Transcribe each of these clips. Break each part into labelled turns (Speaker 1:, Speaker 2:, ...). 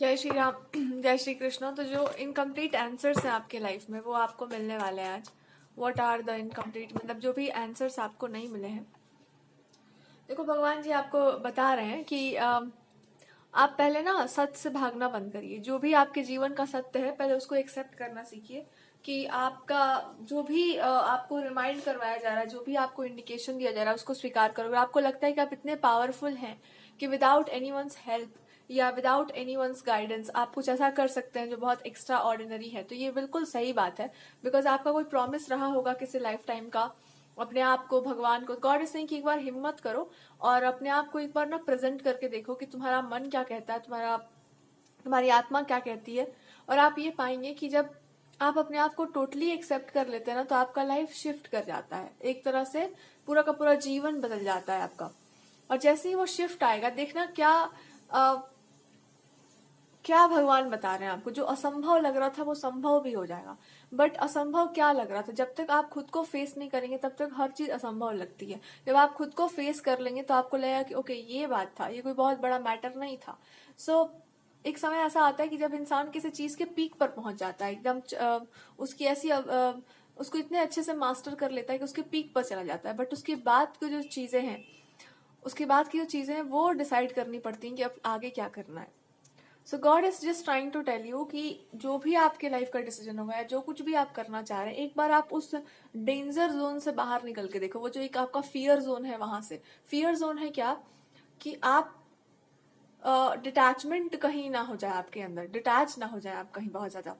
Speaker 1: जय श्री राम। जय श्री कृष्ण। तो जो इनकम्प्लीट आंसर्स हैं आपके लाइफ में वो आपको मिलने वाले हैं आज। व्हाट आर द इनकम्प्लीट, मतलब जो भी आंसर्स आपको नहीं मिले हैं। देखो, भगवान जी आपको बता रहे हैं कि आप पहले ना सत्य से भागना बंद करिए। जो भी आपके जीवन का सत्य है पहले उसको एक्सेप्ट करना सीखिए कि आपका जो भी आपको रिमाइंड करवाया जा रहा है, जो भी आपको इंडिकेशन दिया जा रहा है उसको स्वीकार करो। अगर आपको लगता है कि आप इतने पावरफुल हैं कि विदाउट एनीवन्स हेल्प या विदाउट एनीवन्स गाइडेंस आप कुछ ऐसा कर सकते हैं जो बहुत एक्स्ट्रा ऑर्डिनरी है, तो ये बिल्कुल सही बात है। बिकॉज आपका कोई प्रॉमिस रहा होगा किसी लाइफ टाइम का अपने आप को, भगवान को। गॉड इज सेइंग कि एक बार हिम्मत करो और अपने आप को एक बार ना प्रेजेंट करके देखो कि तुम्हारा मन क्या कहता है, तुम्हारी आत्मा क्या कहती है। और आप ये पाएंगे कि जब आप अपने आप को टोटली एक्सेप्ट कर लेते हैं ना, तो आपका लाइफ शिफ्ट कर जाता है, एक तरह से पूरा का पूरा जीवन बदल जाता है आपका। और जैसे ही वो शिफ्ट आएगा, देखना क्या भगवान बता रहे हैं आपको। जो असंभव लग रहा था वो संभव भी हो जाएगा। बट असंभव क्या लग रहा था, जब तक आप खुद को फेस नहीं करेंगे तब तक हर चीज असंभव लगती है। जब आप खुद को फेस कर लेंगे तो आपको लगेगा कि ओके, ये बात था, ये कोई बहुत बड़ा मैटर नहीं था। एक समय ऐसा आता है कि जब इंसान किसी चीज के पीक पर पहुंच जाता है, एकदम उसकी ऐसी उसको इतने अच्छे से मास्टर कर लेता है कि उसके पीक पर चला जाता है। बट उसके बाद की जो चीजें हैं, वो डिसाइड करनी पड़ती हैं कि अब आगे क्या करना है। So God is just trying to tell you कि जो भी आपके लाइफ का डिसीजन होगा या जो कुछ भी आप करना चाह रहे हैं, एक बार आप उस डेंजर जोन से बाहर निकल के देखो। वो जो एक आपका फियर जोन है, वहां से फियर जोन है क्या कि आप डिटैचमेंट कहीं ना हो जाए, आपके अंदर डिटैच ना हो जाए आप कहीं बहुत ज्यादा।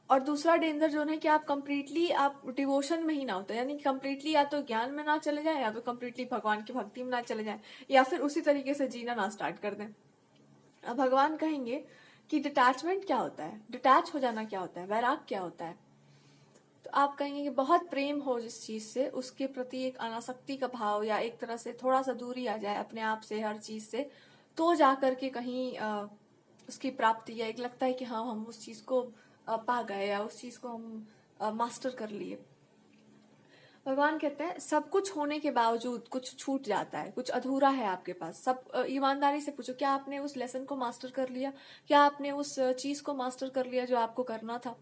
Speaker 1: और दूसरा डेंजर जोन है कि आप कंप्लीटली आप डिवोशन में ही ना होते, यानी कंप्लीटली या तो ज्ञान में ना चले जाए या तो कंप्लीटली भगवान की भक्ति में ना चले जाए या फिर उसी तरीके से जीना ना स्टार्ट कर दें। अब भगवान कहेंगे कि डिटैचमेंट क्या होता है, डिटैच हो जाना क्या होता है, वैराग क्या होता है। तो आप कहेंगे कि बहुत प्रेम हो जिस चीज से, उसके प्रति एक अनासक्ति का भाव या एक तरह से थोड़ा सा दूरी आ जाए अपने आप से, हर चीज से, तो जाकर के कहीं उसकी प्राप्ति या एक लगता है कि हाँ, हम उस चीज को पा गए या उस चीज को हम मास्टर कर लिए। भगवान कहते हैं सब कुछ होने के बावजूद कुछ छूट जाता है, कुछ अधूरा है आपके पास। सब ईमानदारी से पूछो, क्या आपने उस लेसन को मास्टर कर लिया? क्या आपने उस चीज को मास्टर कर लिया जो आपको करना था?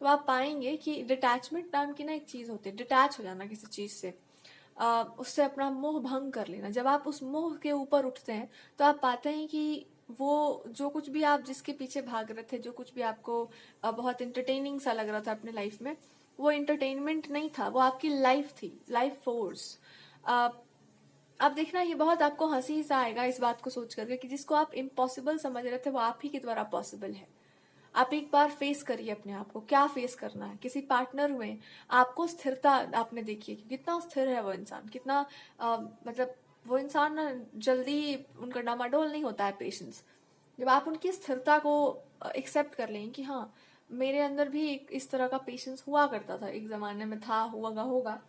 Speaker 1: तो आप पाएंगे कि डिटैचमेंट नाम की ना एक चीज होती है, डिटैच हो जाना किसी चीज से, उससे अपना मोह भंग कर लेना। जब आप उस मोह के ऊपर उठते हैं तो आप पाते हैं कि वो जो कुछ भी आप जिसके पीछे भाग रहे थे, जो कुछ भी आपको बहुत इंटरटेनिंग सा लग रहा था अपने लाइफ में, वो इंटरटेनमेंट नहीं था, वो आपकी लाइफ थी, लाइफ फोर्स। अब देखना, ये बहुत आपको हंसी सा आएगा इस बात को सोच करके कि जिसको आप इम्पॉसिबल समझ रहे थे वो आप ही के द्वारा पॉसिबल है। आप एक बार फेस करिए अपने आप को, क्या फेस करना है। किसी पार्टनर में आपको स्थिरता आपने देखी कि कितना स्थिर है वो इंसान, कितना मतलब वो इंसान ना जल्दी उनका डामाडोल नहीं होता है, पेशेंस। जब आप उनकी स्थिरता को एक्सेप्ट कर लेंगे कि हाँ, मेरे अंदर भी इस तरह का पेशेंस हुआ करता था, एक जमाने में था, होगा,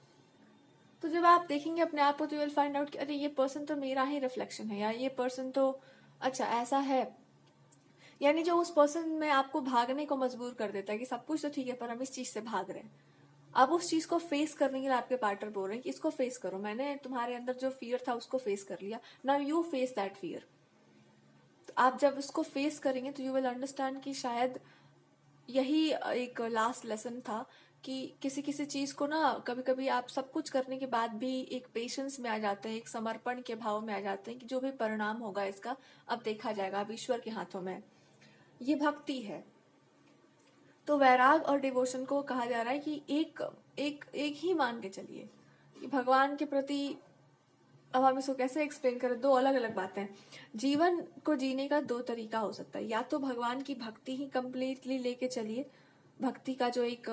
Speaker 1: तो जब आप देखेंगे अपने आप को तो यू विल फाइंड आउट कि अरे, ये पर्सन तो मेरा ही रिफ्लेक्शन है, या ये पर्सन तो अच्छा ऐसा है। यानी जो उस पर्सन में आपको भागने को मजबूर कर देता है कि सब कुछ तो ठीक है पर हम इस चीज से भाग रहे हैं, अब उस चीज को फेस करने के लिए आपके पार्टनर बोल रहे हैं कि इसको फेस करो, मैंने तुम्हारे अंदर जो फियर था उसको फेस कर लिया, now you face that fear. तो आप जब उसको फेस करेंगे तो यू विल अंडरस्टैंड कि शायद यही एक लास्ट लेसन था कि किसी किसी चीज को ना, कभी कभी आप सब कुछ करने के बाद भी एक पेशेंस में आ जाते हैं, एक समर्पण के भाव में आ जाते हैं कि जो भी परिणाम होगा इसका अब देखा जाएगा, अब ईश्वर के हाथों में। ये भक्ति है। तो वैराग और डिवोशन को कहा जा रहा है कि एक ही मान के चलिए कि भगवान के प्रति। अब हम इसको कैसे एक्सप्लेन करें, दो अलग अलग बातें हैं। जीवन को जीने का दो तरीका हो सकता है, या तो भगवान की भक्ति ही कंप्लीटली लेके चलिए, भक्ति का जो एक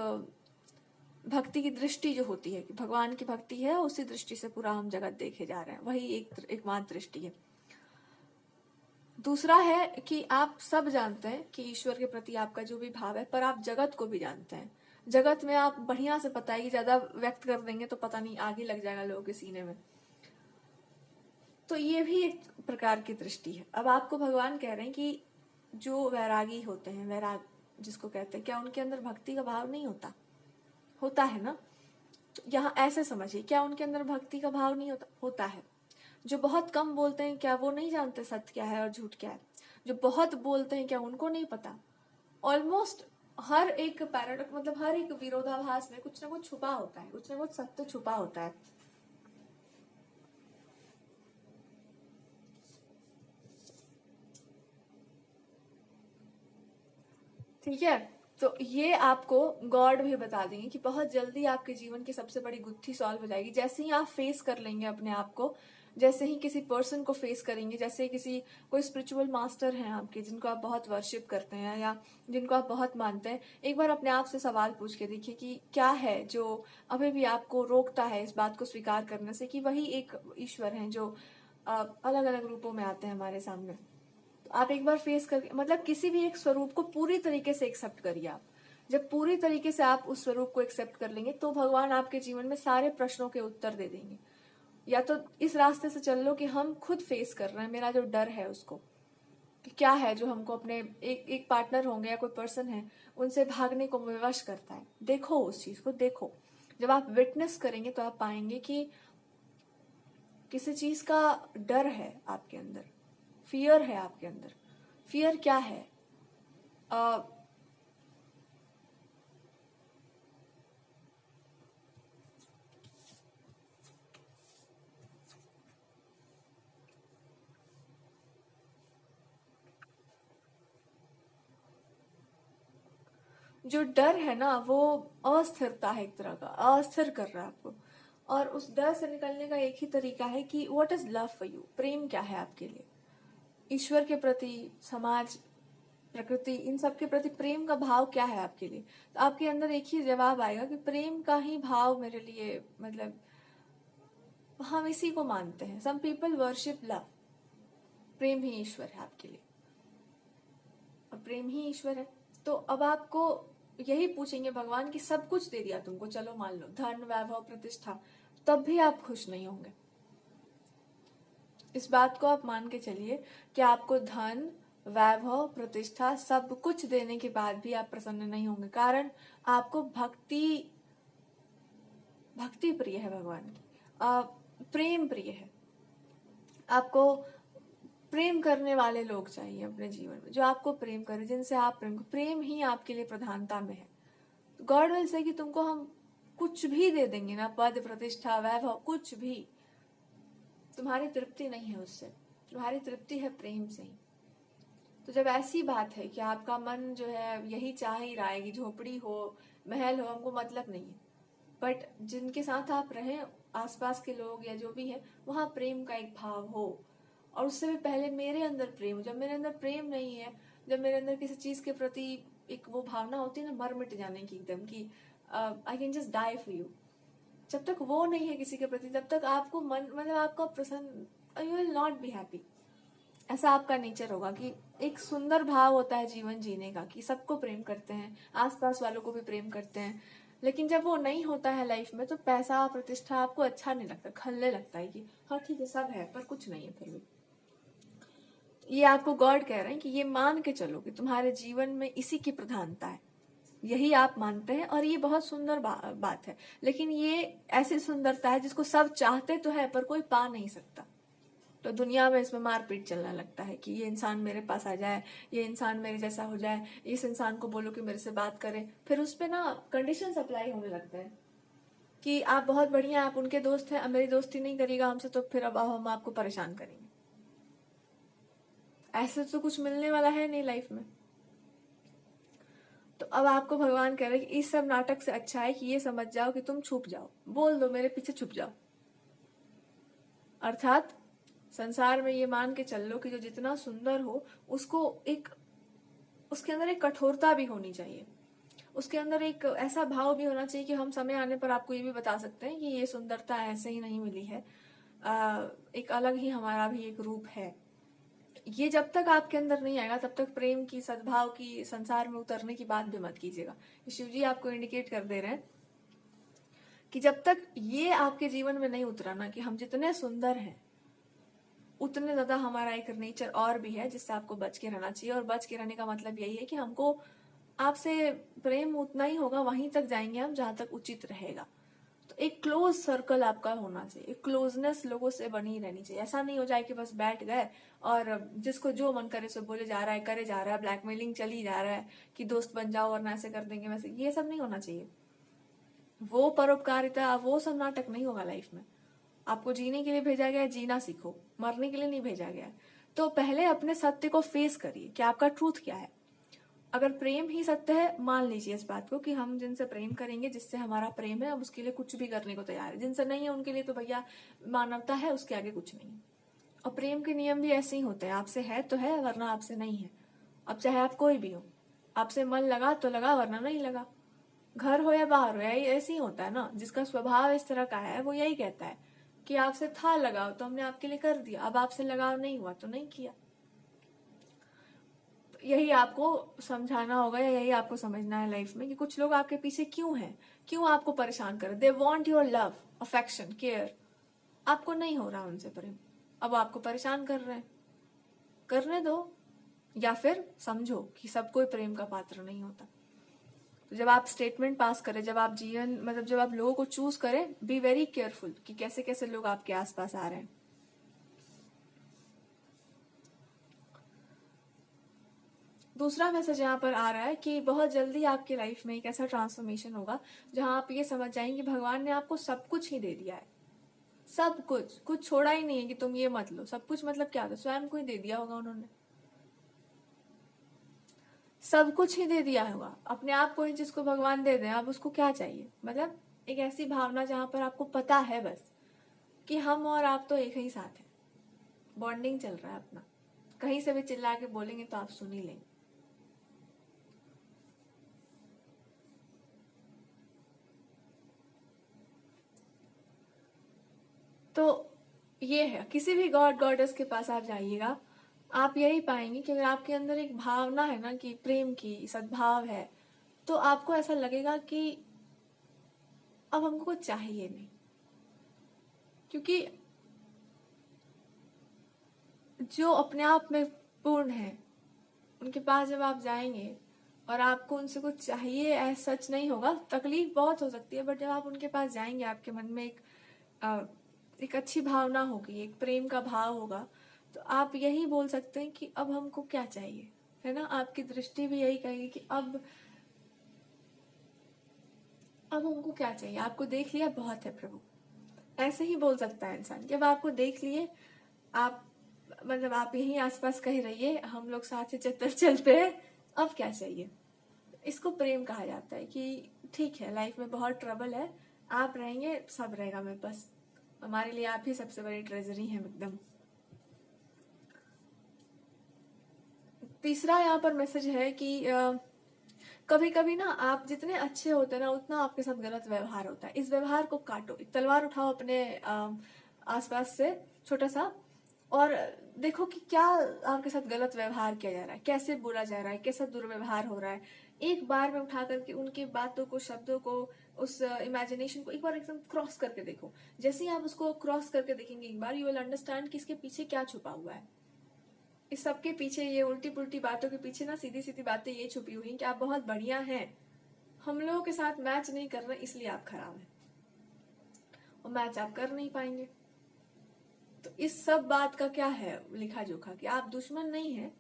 Speaker 1: भक्ति की दृष्टि जो होती है कि भगवान की भक्ति है, उसी दृष्टि से पूरा हम जगत देखे जा रहे हैं, वही एकमात्र दृष्टि है। दूसरा है कि आप सब जानते हैं कि ईश्वर के प्रति आपका जो भी भाव है, पर आप जगत को भी जानते हैं। जगत में आप बढ़िया से पता है कि ज्यादा व्यक्त कर देंगे तो पता नहीं आगे लग जाएगा लोगों के सीने में, तो ये भी एक प्रकार की दृष्टि है। अब आपको भगवान कह रहे हैं कि जो वैरागी होते हैं, वैराग जिसको कहते हैं, क्या उनके अंदर भक्ति का भाव नहीं होता? होता है ना। तो यहाँ ऐसे समझिए, क्या उनके अंदर भक्ति का भाव नहीं होता? होता है। जो बहुत कम बोलते हैं, क्या वो नहीं जानते सत्य क्या है और झूठ क्या है? जो बहुत बोलते हैं क्या उनको नहीं पता? ऑलमोस्ट हर एक पैराडॉक्स, मतलब हर एक विरोधाभास में कुछ ना कुछ छुपा होता है, कुछ ना कुछ सत्य छुपा होता है। ठीक है, तो ये आपको गॉड भी बता देंगे कि बहुत जल्दी आपके जीवन की सबसे बड़ी गुत्थी सॉल्व हो जाएगी, जैसे ही आप फेस कर लेंगे अपने आप को, जैसे ही किसी पर्सन को फेस करेंगे, जैसे किसी कोई स्पिरिचुअल मास्टर हैं आपके जिनको आप बहुत वर्शिप करते हैं या जिनको आप बहुत मानते हैं, एक बार अपने आप से सवाल पूछ के देखिए कि क्या है जो अभी भी आपको रोकता है इस बात को स्वीकार करने से कि वही एक ईश्वर हैं जो अलग अलग रूपों में आते हैं हमारे सामने। तो आप एक बार फेस कर, मतलब किसी भी एक स्वरूप को पूरी तरीके से एक्सेप्ट करिए आप। जब पूरी तरीके से आप उस स्वरूप को एक्सेप्ट कर लेंगे तो भगवान आपके जीवन में सारे प्रश्नों के उत्तर दे देंगे। या तो इस रास्ते से चल लो कि हम खुद फेस कर रहे हैं मेरा जो डर है उसको, कि क्या है जो हमको अपने एक पार्टनर होंगे या कोई पर्सन है उनसे भागने को विवश करता है। देखो उस चीज को, देखो। जब आप विटनेस करेंगे तो आप पाएंगे कि किसी चीज का डर है आपके अंदर, फियर है आपके अंदर। फियर क्या है? आ, जो डर है ना वो अस्थिरता है, एक तरह का अस्थिर कर रहा है आपको। और उस डर से निकलने का एक ही तरीका है कि what is love for you, प्रेम क्या है आपके लिए, ईश्वर के प्रति, समाज, प्रकृति, इन सब के प्रति प्रेम का भाव क्या है आपके लिए। तो आपके अंदर एक ही जवाब आएगा कि प्रेम का ही भाव मेरे लिए, मतलब हम इसी को मानते हैं। सम पीपल वर्शिप लव, प्रेम ही ईश्वर है आपके लिए और प्रेम ही ईश्वर है। तो अब आपको यही पूछेंगे भगवान कि सब कुछ दे दिया तुमको, चलो मान लो धन वैभव प्रतिष्ठा, तब भी आप खुश नहीं होंगे। इस बात को आप मान के चलिए कि आपको धन वैभव प्रतिष्ठा सब कुछ देने के बाद भी आप प्रसन्न नहीं होंगे, कारण आपको भक्ति प्रिय है भगवान की, प्रेम प्रिय है। आपको प्रेम करने वाले लोग चाहिए अपने जीवन में, जो आपको प्रेम करे, जिनसे आप प्रेम ही आपके लिए प्रधानता में है। गॉड विल से कि तुमको हम कुछ भी दे देंगे ना, पद प्रतिष्ठा वैभव कुछ भी, तुम्हारी तृप्ति नहीं है उससे, तुम्हारी तृप्ति है प्रेम से ही। तो जब ऐसी बात है कि आपका मन जो है यही चाह ही रहा है कि झोपड़ी हो, महल हो, हमको मतलब नहीं है, बट जिनके साथ आप रहें, आसपास के लोग या जो भी है, वहां प्रेम का एक भाव हो। और उससे भी पहले मेरे अंदर प्रेम हो। जब मेरे अंदर प्रेम नहीं है, जब मेरे अंदर किसी चीज के प्रति एक वो भावना होती है ना, मर मिट जाने की एकदम, कि I can just die for you, जब तक वो नहीं है किसी के प्रति, तब तक आपको मन, मतलब आपका प्रसन्न, you will not be happy. ऐसा आपका नेचर होगा कि एक सुंदर भाव होता है जीवन जीने का, कि सबको प्रेम करते हैं, आसपास वालों को भी प्रेम करते हैं, लेकिन जब वो नहीं होता है लाइफ में तो पैसा प्रतिष्ठा आपको अच्छा नहीं लगता, खलने लगता है कि हाँ ठीक है सब है पर कुछ नहीं है फिर भी। ये आपको गॉड कह रहे हैं कि ये मान के चलो कि तुम्हारे जीवन में इसी की प्रधानता है, यही आप मानते हैं, और ये बहुत सुंदर बात है। लेकिन ये ऐसी सुंदरता है जिसको सब चाहते तो है पर कोई पा नहीं सकता। तो दुनिया में इसमें मारपीट चलने लगता है कि ये इंसान मेरे पास आ जाए, ये इंसान मेरे जैसा हो जाए, इस इंसान को बोलो कि मेरे से बात करे, फिर उस पर ना कंडीशन अप्लाई होने लगते हैं कि आप बहुत बढ़िया, आप उनके दोस्त हैं, अब मेरी दोस्ती नहीं करेगा हमसे तो फिर अब हम आपको परेशान करेंगे। ऐसे तो कुछ मिलने वाला है नहीं लाइफ में। तो अब आपको भगवान कह रहे हैं कि इस सब नाटक से अच्छा है कि ये समझ जाओ कि तुम छुप जाओ, बोल दो मेरे पीछे छुप जाओ। अर्थात संसार में ये मान के चल लो कि जो जितना सुंदर हो उसको एक, उसके अंदर एक कठोरता भी होनी चाहिए, उसके अंदर एक ऐसा भाव भी होना चाहिए कि हम समय आने पर आपको ये भी बता सकते हैं कि ये सुंदरता ऐसे ही नहीं मिली है, एक अलग ही हमारा भी एक रूप है। ये जब तक आपके अंदर नहीं आएगा तब तक प्रेम की, सद्भाव की, संसार में उतरने की बात भी मत कीजिएगा। शिव जी आपको इंडिकेट कर दे रहे हैं कि जब तक ये आपके जीवन में नहीं उतरा ना कि हम जितने सुंदर हैं, उतने ज्यादा हमारा एक नेचर और भी है जिससे आपको बच के रहना चाहिए। और बच के रहने का मतलब यही है कि हमको आपसे प्रेम उतना ही होगा, वहीं तक जाएंगे हम जहां तक उचित रहेगा। तो एक क्लोज सर्कल आपका होना चाहिए, एक क्लोजनेस लोगों से बनी रहनी चाहिए। ऐसा नहीं हो जाए कि बस बैठ गए और जिसको जो मन करे सो बोले जा रहा है, करे जा रहा है, ब्लैकमेलिंग चली जा रहा है कि दोस्त बन जाओ वरना ऐसे कर देंगे वैसे। ये सब नहीं होना चाहिए। वो परोपकारिता, वो सब नाटक नहीं होगा लाइफ में। आपको जीने के लिए भेजा गया है, जीना सीखो, मरने के लिए नहीं भेजा गया है। तो पहले अपने सत्य को फेस करिए कि आपका ट्रूथ क्या है। अगर प्रेम ही सत्य है, मान लीजिए इस बात को कि हम जिनसे प्रेम करेंगे, जिससे हमारा प्रेम है, अब उसके लिए कुछ भी करने को तैयार है। जिनसे नहीं है उनके लिए तो भैया मानवता है, उसके आगे कुछ नहीं। और प्रेम के नियम भी ऐसे ही होते हैं, आपसे है तो है वरना आपसे नहीं है। अब चाहे आप कोई भी हो, आपसे मन लगा तो लगा वरना नहीं लगा। घर हो या बाहर हो, यही ऐसे ही होता है ना। जिसका स्वभाव इस तरह का है वो यही कहता है कि आपसे था लगाव तो हमने आपके लिए कर दिया, अब आपसे लगाव नहीं हुआ तो नहीं किया। यही आपको समझाना होगा या यही आपको समझना है लाइफ में कि कुछ लोग आपके पीछे क्यों हैं, क्यों आपको परेशान कर। They want your love, affection, care. आपको नहीं हो रहा उनसे प्रेम, अब आपको परेशान कर रहे हैं। करने दो, या फिर समझो कि सब कोई प्रेम का पात्र नहीं होता। तो जब आप स्टेटमेंट पास करें, जब आप जीवन मतलब जब आप लोगों को चूज करें, बी वेरी केयरफुल कि कैसे कैसे लोग आपके आसपास आ रहे हैं। दूसरा मैसेज यहाँ पर आ रहा है कि बहुत जल्दी आपकी लाइफ में एक ऐसा ट्रांसफॉर्मेशन होगा जहां आप ये समझ जाएंगे कि भगवान ने आपको सब कुछ ही दे दिया है। सब कुछ, कुछ छोड़ा ही नहीं है कि तुम ये मत लो। सब कुछ मतलब क्या होता है, स्वयं को ही दे दिया होगा उन्होंने। सब कुछ ही दे दिया होगा, अपने आप को ही जिसको भगवान दे दें, अब उसको क्या चाहिए। मतलब एक ऐसी भावना जहां पर आपको पता है बस कि हम और आप तो एक ही साथ हैं, बॉन्डिंग चल रहा है अपना। कहीं से भी चिल्ला के बोलेंगे तो आप सुन ही लेंगे। तो ये है, किसी भी गॉड गॉडेस के पास आप जाइएगा, आप यही पाएंगे कि अगर आपके अंदर एक भावना है ना कि प्रेम की, सद्भाव है, तो आपको ऐसा लगेगा कि अब हमको कुछ चाहिए नहीं। क्योंकि जो अपने आप में पूर्ण है उनके पास जब आप जाएंगे और आपको उनसे कुछ चाहिए, ऐसा सच नहीं होगा, तकलीफ बहुत हो सकती है, बट जब आप उनके पास जाएंगे आपके मन में एक अच्छी भावना होगी, एक प्रेम का भाव होगा, तो आप यही बोल सकते हैं कि अब हमको क्या चाहिए, है ना। आपकी दृष्टि भी यही कहेगी कि अब हमको क्या चाहिए। आपको देख लिया, बहुत है प्रभु, ऐसे ही बोल सकता है इंसान। जब आपको देख लिए, आप मतलब आप यही आसपास कहीं रहिए, हम लोग साथ से चलते हैं, अब क्या चाहिए। इसको प्रेम कहा जाता है कि ठीक है, लाइफ में बहुत ट्रबल है, आप रहेंगे सब रहेगा, मैं बस, हमारे लिए आप ही सबसे बड़ी ट्रेजरी है एकदम। तीसरा यहाँ पर मैसेज है कि कभी कभी ना आप जितने अच्छे होते हैं ना, उतना आपके साथ गलत व्यवहार होता है। इस व्यवहार को काटो, एक तलवार उठाओ अपने आसपास से छोटा सा, और देखो कि क्या आपके साथ गलत व्यवहार किया जा रहा है, कैसे बोला जा रहा है, कैसा दुर्व्यवहार हो रहा है। एक बार में उठा करके उनकी बातों को, शब्दों को, उस इमेजिनेशन को एक बार एकदम क्रॉस करके देखो। जैसे ही आप उसको क्रॉस करके देखेंगे एक बार, यू विल अंडरस्टैंड कि इसके पीछे क्या छुपा हुआ है। इस सब के पीछे, ये उल्टी पुल्टी बातों के पीछे ना सीधी सीधी बातें ये छुपी हुई कि आप बहुत बढ़िया हैं, हम लोगों के साथ मैच नहीं कर रहे इसलिए आप खराब हैं, और मैच आप कर नहीं पाएंगे। तो इस सब बात का क्या है लिखा जोखा कि आप दुश्मन नहीं है,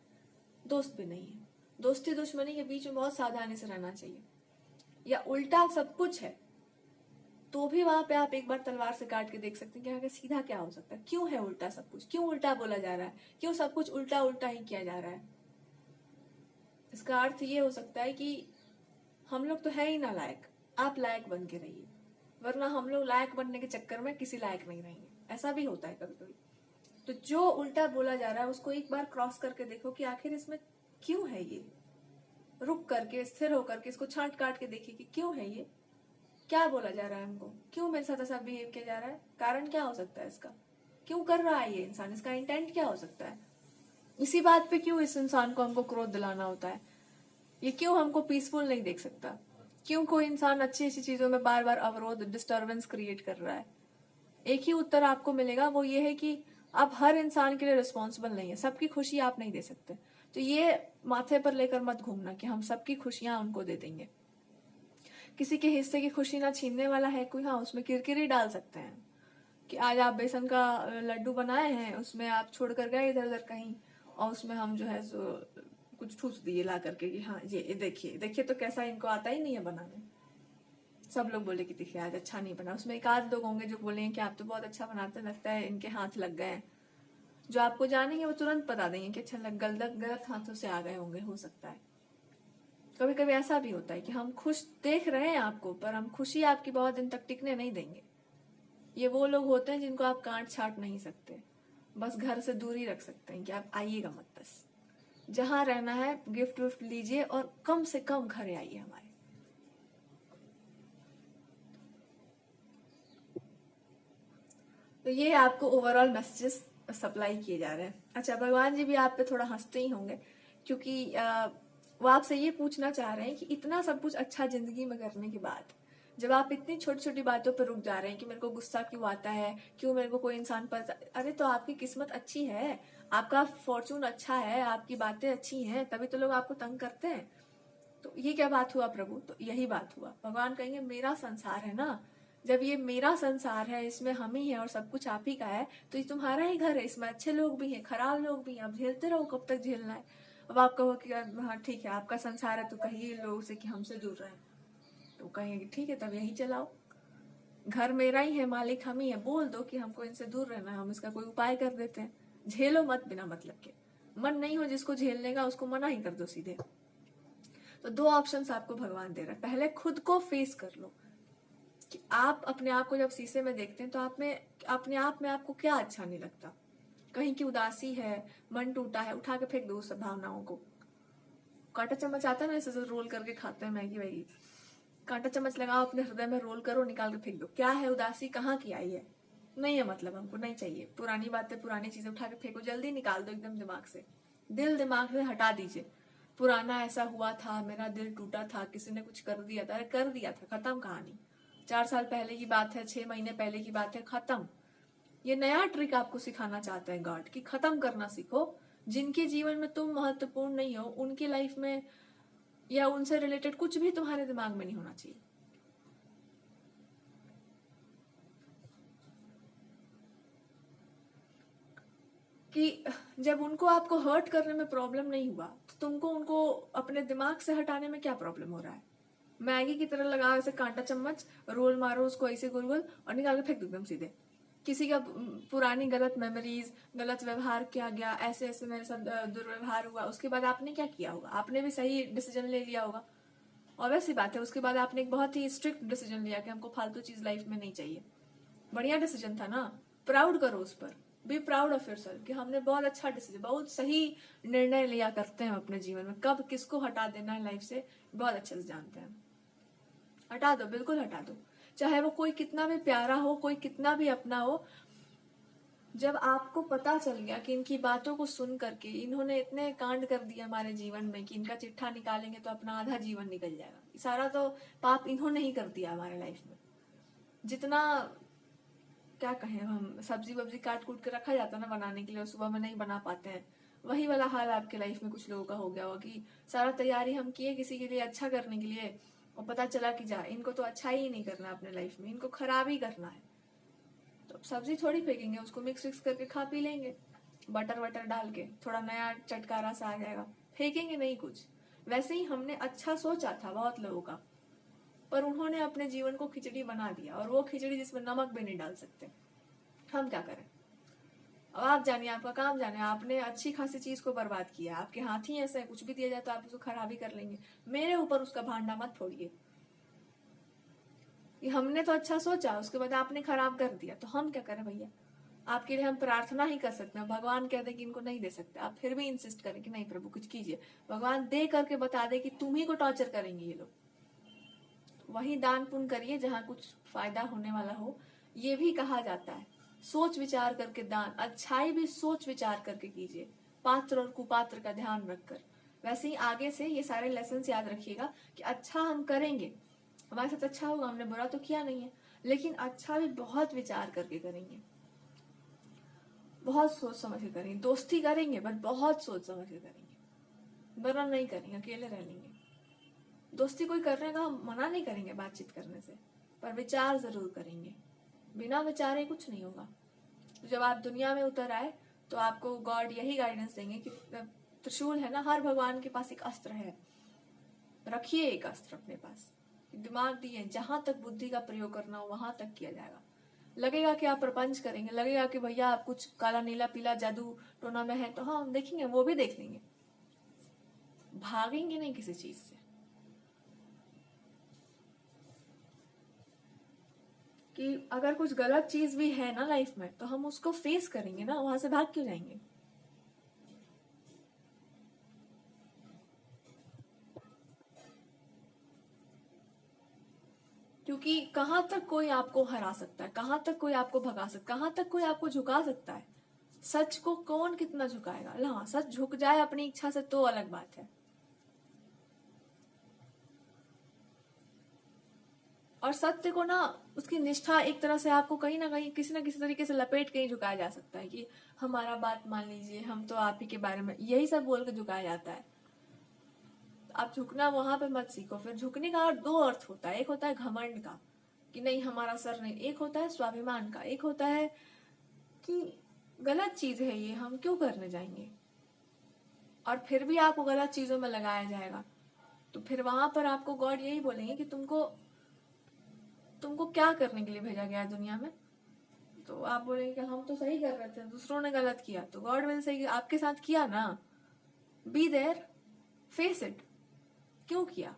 Speaker 1: दोस्त भी नहीं है। दोस्ती दुश्मनी के बीच में बहुत सावधानी से रहना चाहिए। या उल्टा सब कुछ है तो भी वहां पे आप एक बार तलवार से काट के देख सकते हैं कि आगे सीधा क्या हो सकता है, क्यों है उल्टा सब कुछ, क्यों उल्टा बोला जा रहा है, क्यों सब कुछ उल्टा उल्टा ही किया जा रहा है। इसका अर्थ ये हो सकता है कि हम लोग तो है ही ना लायक, आप लायक बन के रहिए, वरना हम लोग लायक बनने के चक्कर में किसी लायक नहीं रहेंगे। ऐसा भी होता है कभी कभी। तो जो उल्टा बोला जा रहा है उसको एक बार क्रॉस करके देखो कि आखिर इसमें क्यों है ये। रुक करके, स्थिर होकर के इसको छांट काट के देखिए कि क्यों है ये, क्या बोला जा रहा है हमको, क्यों मेरे साथ ऐसा बिहेव किया जा रहा है, कारण क्या हो सकता है इसका, क्यों कर रहा है ये इंसान, इसका इंटेंट क्या हो सकता है। इसी बात पे क्यों इस इंसान को हमको क्रोध दिलाना होता है, ये क्यों हमको पीसफुल नहीं देख सकता, क्यों कोई इंसान अच्छी अच्छी चीजों में बार बार अवरोध, डिस्टर्बेंस क्रिएट कर रहा है। एक ही उत्तर आपको मिलेगा, वो ये है कि आप हर इंसान के लिए रिस्पॉन्सिबल नहीं है, सबकी खुशी आप नहीं दे सकते। तो ये माथे पर लेकर मत घूमना कि हम सबकी खुशियां उनको दे देंगे। किसी के हिस्से की खुशी ना छीनने वाला है कोई, हाँ उसमें किरकिरी डाल सकते हैं कि आज आप बेसन का लड्डू बनाए हैं, उसमें आप छोड़ कर गए इधर उधर कहीं, और उसमें हम जो है सो कुछ ठूस दिए ला करके कि हाँ ये देखिए देखिए तो कैसा, इनको आता ही नहीं है बनाने। सब लोग बोले कि देखिए आज अच्छा नहीं बना। उसमें एक आध लोग होंगे जो बोलेंगे कि आप तो बहुत अच्छा बनाते, लगता है इनके हाथ लग गए हैं। जो आपको जानेंगे वो तुरंत बता देंगे कि अच्छा गलत गलत हाथों से आ गए होंगे, हो सकता है। कभी कभी ऐसा भी होता है कि हम खुश देख रहे हैं आपको, पर हम खुशी आपकी बहुत दिन तक टिकने नहीं देंगे। ये वो लोग होते हैं जिनको आप काट छाट नहीं सकते, बस घर से दूरी रख सकते हैं कि आप आइएगा मत, बस जहां रहना है गिफ्ट विफ्ट लीजिए और कम से कम घर आइए हमारे। तो ये आपको ओवरऑल मैसेजेस सप्लाई किए जा रहे हैं। अच्छा, भगवान जी भी आप पे थोड़ा हंसते ही होंगे, क्योंकि वो आपसे ये पूछना चाह रहे हैं कि इतना सब कुछ अच्छा जिंदगी में करने के बाद जब आप इतनी छोटी छोटी बातों पर रुक जा रहे हैं कि मेरे को गुस्सा क्यों आता है, क्यों मेरे को कोई इंसान पर, अरे तो आपकी किस्मत अच्छी है, आपका फॉर्चून अच्छा है, आपकी बातें अच्छी हैं, तभी तो लोग आपको तंग करते हैं। तो ये क्या बात हुआ प्रभु? तो यही बात हुआ। भगवान कहेंगे मेरा संसार है ना, जब ये मेरा संसार है, इसमें हम ही है और सब कुछ आप ही का है, तो ये तुम्हारा ही घर है, इसमें अच्छे लोग भी हैं, खराब लोग भी हैं, अब झेलते रहो, कब तक झेलना है। अब आप कहो कि हाँ ठीक है आपका संसार है, तो कहिए लोगों से कि हमसे दूर रहें, तो कहेंगे ठीक है तब यही चलाओ, घर मेरा ही है, मालिक हम ही है, बोल दो कि हमको इनसे दूर रहना है, हम इसका कोई उपाय कर देते हैं। झेलो मत बिना मतलब के, मन नहीं हो जिसको झेलने का उसको मना ही कर दो सीधे। तो दो ऑप्शंस आपको भगवान दे रहा है। पहले खुद को फेस कर लो कि आप अपने आप को जब शीशे में देखते हैं तो आप में, अपने आप में आपको क्या अच्छा नहीं लगता। कहीं की उदासी है, मन टूटा है, उठा के फेंक दो उस सब भावनाओं को। कांटा चम्मच आता है ना, ऐसे रोल करके खाते हैं मैगी वैगी, कांटा चम्मच लगाओ अपने हृदय में, रोल करो, निकाल के फेंक दो। क्या है उदासी, कहाँ की आई है, नहीं है मतलब, हमको नहीं चाहिए। पुरानी बातें, पुरानी चीजें उठा के फेंको, जल्दी निकाल दो एकदम दिमाग से, दिल दिमाग से हटा दीजिए। पुराना ऐसा हुआ था, मेरा दिल टूटा था, किसी ने कुछ कर दिया था, अरे कर दिया था, खत्म कहानी। 4 साल पहले की बात है, 6 महीने पहले की बात है, खत्म। ये नया ट्रिक आपको सिखाना चाहते हैं गॉड कि खत्म करना सीखो। जिनके जीवन में तुम महत्वपूर्ण नहीं हो, उनकी लाइफ में या उनसे रिलेटेड कुछ भी तुम्हारे दिमाग में नहीं होना चाहिए। कि जब उनको आपको हर्ट करने में प्रॉब्लम नहीं हुआ, तो तुमको उनको अपने दिमाग से हटाने में क्या प्रॉब्लम हो रहा है। मैगी की तरह लगाओ ऐसे कांटा चम्मच, रोल मारो उसको ऐसे गोल गोल और निकाल के फेंक दो एकदम सीधे। किसी का पुरानी गलत मेमोरीज, गलत व्यवहार किया गया, ऐसे ऐसे मेरे साथ दुर्व्यवहार हुआ, उसके बाद आपने क्या किया होगा, आपने भी सही डिसीजन ले लिया होगा। और वैसी बात है, उसके बाद आपने एक बहुत ही स्ट्रिक्ट डिसीजन लिया कि हमको फालतू चीज लाइफ में नहीं चाहिए। बढ़िया डिसीजन था ना, प्राउड करो उस पर, बी प्राउड ऑफ योरसेल्फ कि हमने बहुत अच्छा डिसीजन, बहुत सही निर्णय लिया करते हैं अपने जीवन में। कब किसको हटा देना है लाइफ से बहुत अच्छे से जानते हैं। हटा दो, बिल्कुल हटा दो, चाहे वो कोई कितना भी प्यारा हो, कोई कितना भी अपना हो। जब आपको पता चल गया कि इनकी बातों को सुन करके इन्होंने इतने कांड कर दिए हमारे जीवन में कि इनका चिट्ठा निकालेंगे तो अपना आधा जीवन निकल जाएगा, सारा तो पाप इन्होंने ही कर दिया हमारे लाइफ में। जितना क्या कहें, हम सब्जी वब्जी काट कूट के रखा जाता है ना बनाने के लिए और सुबह में नहीं बना पाते हैं, वही वाला हाल आपके लाइफ में कुछ लोगों का हो गया होगा कि सारा तैयारी हम किए किसी के लिए अच्छा करने के लिए, और पता चला कि जा इनको तो अच्छा ही नहीं करना अपने लाइफ में, इनको खराब ही करना है। तो सब्जी थोड़ी फेंकेंगे, उसको मिक्स विक्स करके खा पी लेंगे, बटर वटर डाल के थोड़ा नया चटकारा सा आ जाएगा, फेंकेंगे नहीं कुछ। वैसे ही हमने अच्छा सोचा था बहुत लोगों का, पर उन्होंने अपने जीवन को खिचड़ी बना दिया, और वो खिचड़ी जिसमें नमक भी नहीं डाल सकते। हम क्या करें? अब आप जानिए, आपका काम जाने, आपने अच्छी खासी चीज को बर्बाद किया, आपके हाथ ही ऐसे कुछ भी दिया जाए तो आप उसको खराब ही कर लेंगे। मेरे ऊपर उसका भांडा मत फोड़िए कि हमने तो अच्छा सोचा, उसके बाद आपने खराब कर दिया, तो हम क्या करें भैया? आपके लिए हम प्रार्थना ही कर सकते हैं। भगवान कह दे कि इनको नहीं दे सकते, आप फिर भी इंसिस्ट करें कि नहीं प्रभु कुछ कीजिए, भगवान दे करके बता दे कि तुम ही को टॉर्चर करेंगे ये लोग। वही दान पुण्य करिए जहां कुछ फायदा होने वाला हो। ये भी कहा जाता है सोच विचार करके दान, अच्छाई भी सोच विचार करके कीजिए, पात्र और कुपात्र का ध्यान रखकर। वैसे ही आगे से ये सारे लेसन याद रखिएगा कि अच्छा हम करेंगे, हमारे साथ अच्छा होगा, हमने बुरा तो किया नहीं है, लेकिन अच्छा भी बहुत विचार करके करेंगे, बहुत सोच समझ के करेंगे। दोस्ती करेंगे बट बहुत सोच समझ के करेंगे, बुरा नहीं करेंगे, अकेले रह लेंगे। दोस्ती कोई करने का हम मना नहीं करेंगे बातचीत करने से, पर विचार जरूर करेंगे। बिना विचारे कुछ नहीं होगा। तो जब आप दुनिया में उतर आए तो आपको गॉड यही गाइडेंस देंगे कि त्रिशूल है ना, हर भगवान के पास एक अस्त्र है, रखिए एक अस्त्र अपने पास। दिमाग दिए, जहां तक बुद्धि का प्रयोग करना हो वहां तक किया जाएगा। लगेगा कि आप प्रपंच करेंगे, लगेगा कि भैया आप कुछ काला नीला पीला जादू टोना में है, तो हाँ हम देखेंगे, वो भी देख लेंगे, भागेंगे नहीं किसी चीज से। कि अगर कुछ गलत चीज भी है ना लाइफ में तो हम उसको फेस करेंगे ना, वहां से भाग क्यों जाएंगे। क्योंकि कहां तक कोई आपको हरा सकता है, कहां तक कोई आपको भगा सकता है, कहां तक कोई आपको झुका सकता है। सच को कौन कितना झुकाएगा। हाँ, सच झुक जाए अपनी इच्छा से तो अलग बात है। और सत्य को ना, उसकी निष्ठा एक तरह से आपको कहीं ना कहीं किसी ना किसी तरीके से लपेट के ही झुकाया जा सकता है कि हमारा बात मान लीजिए, हम तो आप ही के बारे में, यही सब बोल के झुकाया जाता है। आप झुकना वहां पे मत सीखो। फिर झुकने का दो अर्थ होता है, एक होता है घमंड का कि नहीं हमारा सर नहीं, एक होता है स्वाभिमान का, एक होता है कि गलत चीज है ये, हम क्यों करने जाएंगे। और फिर भी आपको गलत चीजों में लगाया जाएगा तो फिर वहां पर आपको गॉड यही बोलेंगे कि तुमको तुमको क्या करने के लिए भेजा गया है दुनिया में। तो आप बोलेंगे कि हम तो सही कर रहे थे, दूसरों ने गलत किया, तो गॉड विल से आपके साथ किया ना, बी देयर, फेस इट। क्यों किया,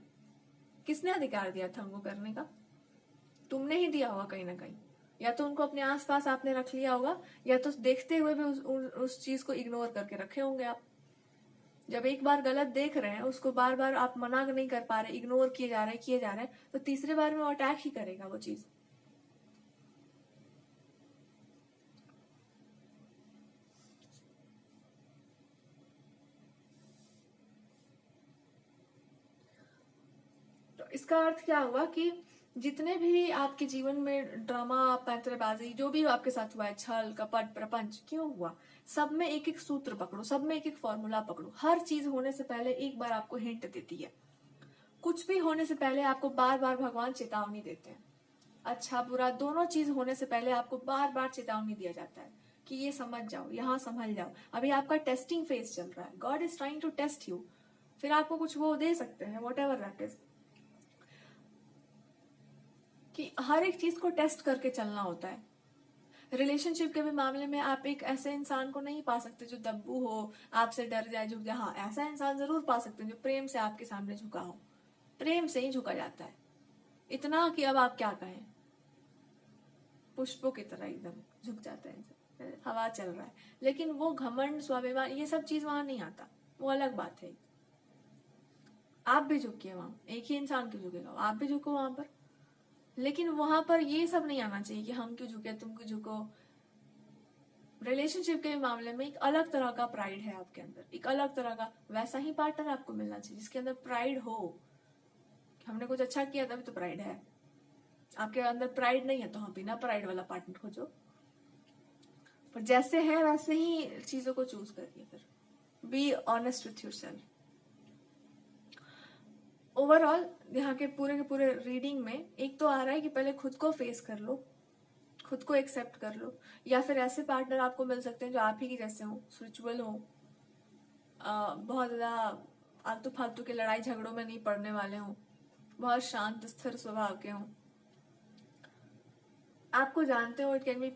Speaker 1: किसने अधिकार दिया था उनको करने का। तुमने ही दिया होगा कहीं ना कहीं, या तो उनको अपने आसपास आपने रख लिया होगा, या तो देखते हुए भी उस चीज को इग्नोर करके रखे होंगे आप। जब एक बार गलत देख रहे हैं, उसको बार बार आप मना नहीं कर पा रहे, इग्नोर किए जा रहे हैं, तो तीसरे बार में वो अटैक ही करेगा वो चीज। तो इसका अर्थ क्या हुआ कि जितने भी आपके जीवन में ड्रामा, पैंतरेबाजी, जो भी आपके साथ हुआ है, छल कपट प्रपंच क्यों हुआ, सब में एक एक सूत्र पकड़ो, सब में एक एक फॉर्मूला पकड़ो। हर चीज होने से पहले एक बार आपको हिंट देती है। कुछ भी होने से पहले आपको बार बार भगवान चेतावनी देते हैं। अच्छा बुरा दोनों चीज होने से पहले आपको बार बार चेतावनी दिया जाता है कि ये समझ जाओ, यहाँ संभल जाओ, अभी आपका टेस्टिंग फेज चल रहा है, god is trying to test you. फिर आपको कुछ वो दे सकते हैं, वॉट एवर दैट इज, कि हर एक चीज को टेस्ट करके चलना होता है। रिलेशनशिप के भी मामले में आप एक ऐसे इंसान को नहीं पा सकते जो दब्बू हो, आपसे डर जाए, झुक जाए। हाँ, ऐसा इंसान जरूर पा सकते हैं जो प्रेम से आपके सामने झुका हो। प्रेम से ही झुका जाता है, इतना कि अब आप क्या कहें, पुष्पों की तरह एकदम झुक जाते हैं, हवा चल रहा है। लेकिन वो घमंड, स्वाभिमान, ये सब चीज वहां नहीं आता, वो अलग बात है। आप भी झुकिए वहां, एक ही इंसान क्यों झुकेगा, आप भी झुको वहां पर। लेकिन वहां पर ये सब नहीं आना चाहिए कि हम क्यों झुके, तुम क्यों झुको। रिलेशनशिप के मामले में एक अलग तरह का प्राइड है आपके अंदर, एक अलग तरह का वैसा ही पार्टनर आपको मिलना चाहिए जिसके अंदर प्राइड हो। हमने कुछ अच्छा किया तभी तो प्राइड है। आपके अंदर प्राइड नहीं है तो हम बिना प्राइड वाला पार्टनर खोजो। पर जैसे है वैसे ही चीजों को चूज करिए। फिर be honest with your self. Overall यहाँ के पूरे रीडिंग में एक तो आ रहा है कि पहले खुद को फेस कर लो, खुद को एक्सेप्ट कर लो, या फिर ऐसे पार्टनर आपको मिल सकते हैं जो आप ही के जैसे हो, स्पिरिचुअल हो, बहुत ज्यादा आलतू फालतू के लड़ाई झगड़ों में नहीं पड़ने वाले हो, बहुत शांत स्थिर स्वभाव के हो, आपको जानते हो। It can be